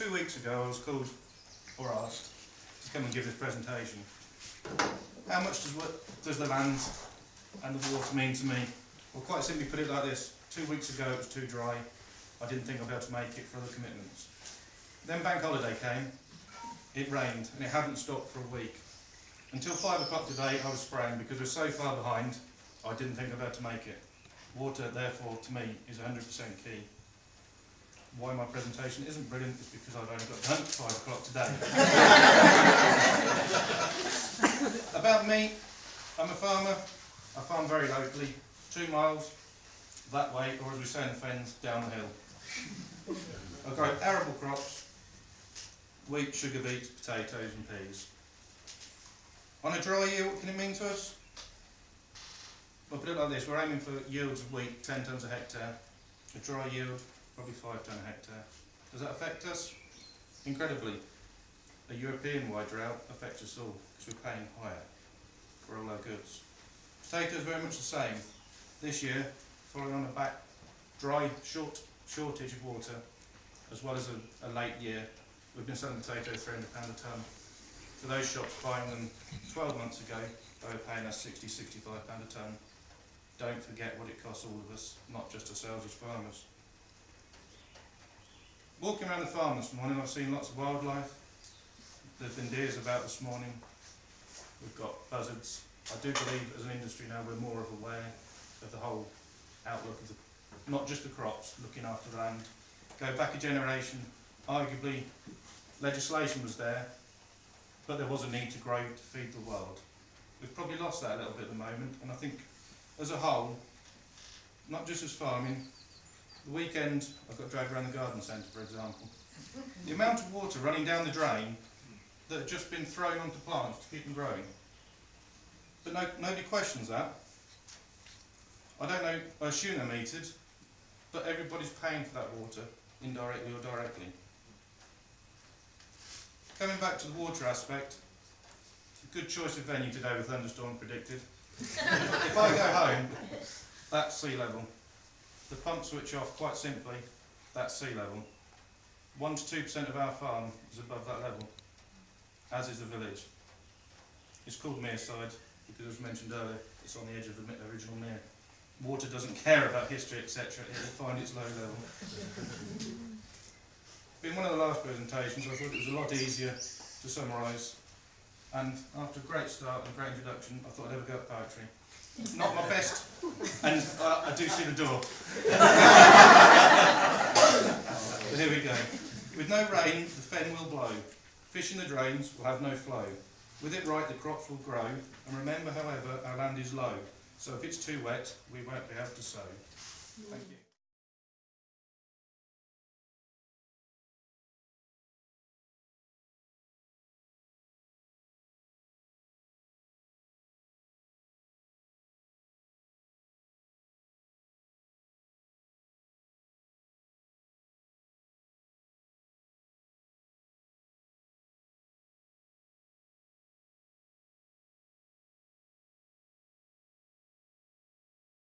2 weeks ago I was called, or asked, to come and give this presentation. How much does the land and the water mean to me? Well, quite simply put it like this. 2 weeks ago it was too dry. I didn't think I'd be able to make it for other commitments. Then bank holiday came, it rained, and it hadn't stopped for a week. Until 5 o'clock today I was spraying because we're so far behind, I didn't think I'd be able to make it. Water, therefore, to me, is 100% key. Why my presentation isn't brilliant is because I've only got done at 5 o'clock today. About me, I'm a farmer. I farm very locally, 2 miles that way, or as we say in the Fens, down the hill. I grow arable crops, wheat, sugar beets, potatoes and peas. On a dry year, what can it mean to us? Well, put it like this, we're aiming for yields of wheat, 10 tonnes a hectare. A dry yield, probably 5 tonne a hectare. Does that affect us? Incredibly. A European-wide drought affects us all, because we're paying higher for all our goods. Potatoes very much the same. This year, following on a dry shortage of water, as well as a late year, we've been selling potatoes £300 a tonne. For those shops buying them 12 months ago, they were paying us £60, £65 a tonne. Don't forget what it costs all of us, not just ourselves as farmers. Walking around the farm this morning, I've seen lots of wildlife. There's been deers about this morning. We've got buzzards. I do believe as an industry now we're more aware of the whole outlook of not just the crops, looking after the land. Go back a generation, arguably legislation was there, but there was a need to grow to feed the world. We've probably lost that a little bit at the moment, and I think as a whole, not just as farming, the weekend I got dragged around the garden centre, for example. The amount of water running down the drain that had just been thrown onto plants to keep them growing. But nobody questions that. I don't know, I assume they're metered, but everybody's paying for that water, indirectly or directly. Coming back to the water aspect, good choice of venue today with thunderstorm predicted. If I go home, that's sea level. The pump switch off, quite simply, that's sea level. 1 to 2% of our farm is above that level, as is the village. It's called Mearside because, as mentioned earlier, it's on the edge of the original mere. Water doesn't care about history, etc. It will find its low level. In one of the last presentations, I thought it was a lot easier to summarise. And after a great start and a great introduction, I thought I'd have a go at poetry. Not my best, and I do see the door. But here we go. With no rain, the fen will blow. Fish in the drains will have no flow. With it right, the crops will grow. And remember, however, our land is low. So if it's too wet, we won't be able to sow. Thank you.